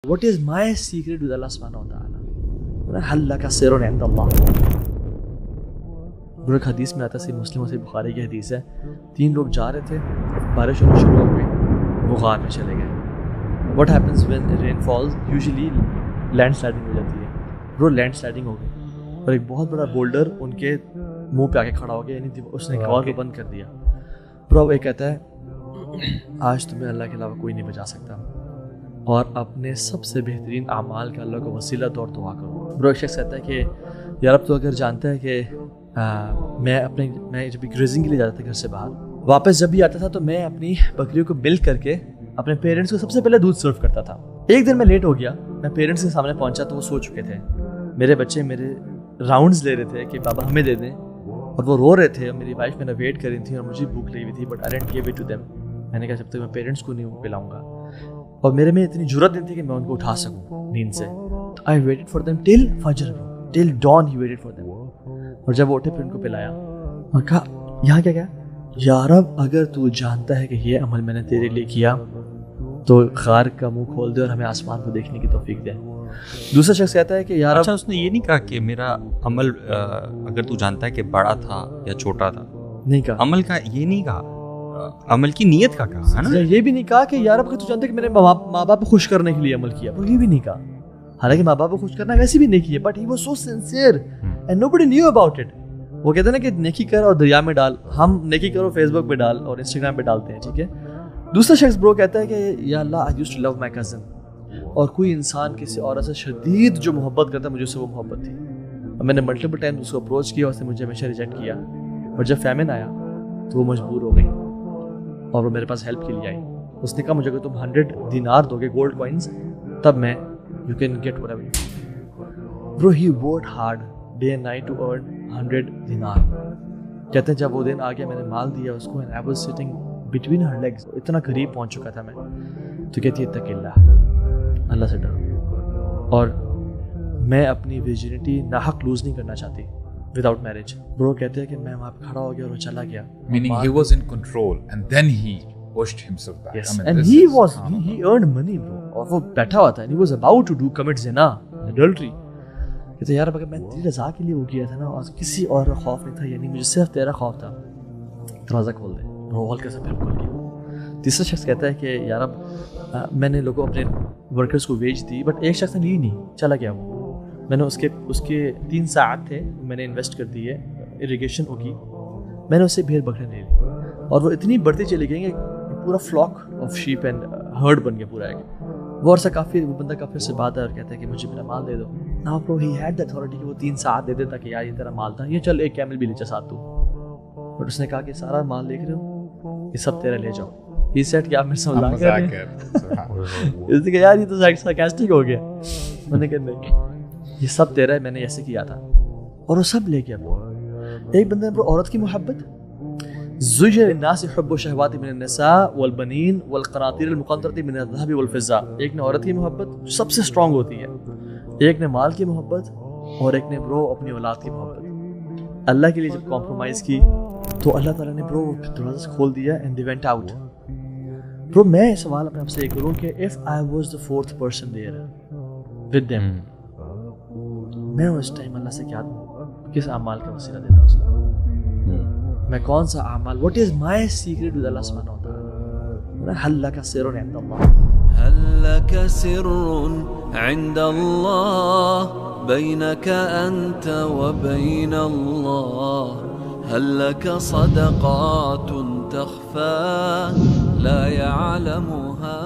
What is my secret with Allah subhanahu wa ta'ala? هل لك سر عند الله؟ ایک حدیث میں آتا ہے، صحیح مسلم اور صحیح بخاری کی حدیث ہے، 3 لوگ جا رہے تھے، بارش ہونا شروع ہو گئی، وہ غار میں چلے گئے۔ What happens when rain falls? Usually land sliding ہو جاتی ہے۔ وہ لینڈ سلائڈنگ ہو گئی اور ایک بہت بڑا بولڈر ان کے منہ پہ آ کے کھڑا ہو گیا، یعنی اس نے غار کو بند کر دیا۔ برو وہ کہتا ہے آج تمہیں اللہ کے علاوہ کوئی نہیں بچا سکتا، اور اپنے سب سے بہترین اعمال کا اللہ کو وسیلہ طور دعا کرو۔ برو ایک شخص کہتا ہے کہ یار اب تو اگر جانتا ہے کہ میں جب گریزنگ کے لیے جاتا تھا گھر سے باہر، واپس جب بھی آتا تھا تو میں اپنی بکریوں کو ملک کر کے اپنے پیرنٹس کو سب سے پہلے دودھ سرو کرتا تھا۔ ایک دن میں لیٹ ہو گیا، میں پیرنٹس کے سامنے پہنچا تو وہ سو چکے تھے، میرے بچے میرے راؤنڈز لے رہے تھے کہ بابا ہمیں دے دیں، اور وہ رو رہے تھے، میری وائف میرا ویٹ کر رہی تھی اور مجھے بھوک لگی ہوئی تھی، but I didn't give it to them. میں نے کہا جب تک میں پیرنٹس کو نہیں پلاؤں گا، اور میرے میں اتنی جرت نہیں تھی کہ میں ان کو اٹھا سکوں نیند سے۔ I waited for them till فجر، ٹل ڈان ہی ویٹڈ فار دیم، اور جب وہ اٹھے پھر ان کو پلایا۔ میں کہا یہاں کیا یا رب اگر تو جانتا ہے کہ یہ عمل میں نے تیرے لیے کیا تو غار کا منہ کھول دے اور ہمیں آسمان کو دیکھنے کی توفیق دے۔ دوسرا شخص کہتا ہے کہ یا رب، اچھا اس نے یہ نہیں کہا کہ میرا عمل اگر تو جانتا ہے کہ بڑا تھا یا چھوٹا تھا، نہیں کہا، عمل کا یہ نہیں کہا، عمل کی نیت کا کہا ہے نا۔ یہ بھی نہیں کہا کہ یا رب اگر تو جانتا ہے کہ میں نے ماں باپ کو خوش کرنے کے لیے عمل کیا، وہ یہ بھی نہیں کہا، حالانکہ ماں باپ کو خوش کرنا ویسے بھی نہیں کیا، but he was so sincere and nobody new about it. وہ کہتے ہیں نا کہ نیکی کر اور دریا میں ڈال، ہم نیکی کرو فیس بک پہ ڈال اور انسٹاگرام پہ ڈالتے ہیں، ٹھیک ہے۔ دوسرا شخص برو کہتا ہے کہ یا اللہ I used to love my cousin, اور کوئی انسان کسی عورت سے شدید جو محبت کرتا ہے مجھے اس سے وہ محبت تھی، اور میں نے ملٹیپل ٹائم اس کو اپروچ کیا، اس نے مجھے ہمیشہ ریجیکٹ کیا، اور جب فیمن آیا تو وہ مجبور ہو گئی اور وہ میرے پاس ہیلپ کے لیے آئی۔ اس نے کہا مجھے اگر تم 100 دینار دو گے گولڈ کوائنز تب میں you can get whatever. Bro he worked hard day and night to earn 100 دینار۔ کہتے ہیں جب وہ دن آ گیا میں نے مال دیا اس کو، and I was sitting between her legs, اتنا قریب پہنچ چکا تھا میں، تو کہتی ہے اتق اللہ، اللہ سے ڈرو، اور میں اپنی ویرجنٹی ناحق لوز نہیں کرنا چاہتی وداؤٹ میرج۔ برو کہتے ہیں کہ میں وہاں پہ کھڑا ہو گیا اور وہ چلا گیا، meaning he was in control and then he pushed himself back. yes. I mean, and he earned money bro، اور وہ بیٹھا ہوا تھا and he was about to commit zina, adultery۔ کہتے یار اگر میں تیری رضا کے لیے وہ کیا تھا نا، اور کسی اور کا خوف نہیں تھا، یعنی مجھے صرف تیرا خوف تھا، دروازہ کھول دے۔ وہ ہلکے سے پھر کھول گیا۔ تیسرا شخص کہتا ہے کہ یار اب میں نے لوگوں اپنے ورکرز کو ویج دی، بٹ ایک شخص نے لی نہیں، چلا گیا وہ۔ میں نے اس کے 3 ساعت تھے میں نے انویسٹ کر دیے اریگیشن ہوگی، میں نے اس سے بھیڑ بکرے لے لی، اور وہ اتنی بڑھتی چلی گئی کہ پورا flock of sheep and herd بن گیا پورا ایک۔ وہ عرصہ وہ بندہ کافی سے بات ہے اور کہتا ہے کہ مجھے میرا مال دے دو۔ نا برو ہی ہیڈ دی اتھارٹی کہ وہ 3 ساعت دے دیتا کہ یار یہ تیرا مال تھا، یہ چل ایک کیمل بھی لے جا ساتھ تو، بٹ اس نے کہا کہ سارا مال دیکھ رہے ہو یہ سب تیرا لے جاؤ۔ یہ سیٹ کیا میرے سے مذاق کر رہے ہیں، اس نے کہا یار یہ تو سارکاسٹک ہو گیا۔ میں نے کہا نہیں یہ سب تیرا ہے، میں نے ایسے کیا تھا، اور وہ سب لے گیا۔ ایک بندے نے عورت کی محبت، زُيِّنَ لِلنَّاسِ حُبُّ الشَّهَوَاتِ مِنَ النِّسَاءِ وَالْبَنِينَ وَالْقَنَاطِيرِ الْمُقَنطَرَةِ مِنَ الذَّهَبِ وَالْفِضَّةِ۔ ایک نے عورت کی محبت جو سب سے اسٹرانگ ہوتی ہے، ایک نے مال کی محبت، اور ایک نے برو اپنی اولاد کی محبت۔ اللہ کے لیے جب کمپرومائز کی تو اللہ تعالیٰ نے برو دروازہ سے کھول دیا اینڈ دے وینٹ آؤٹ۔ برو میں سوال اپنے آپ سے یہ کروں کہ if I was the 4th person there with them، میں اس ٹائم اللہ سے کیا کس اعمال کا وسیلہ دیتا اس کو؟ میں کون سا اعمال، what is my secret with Allah subhanahu wa ta'ala؟ هل لك سر عند الله؟ هل لك سر عند الله بينك أنت وبين الله؟ هل لك صدقات تخفى لا يعلمها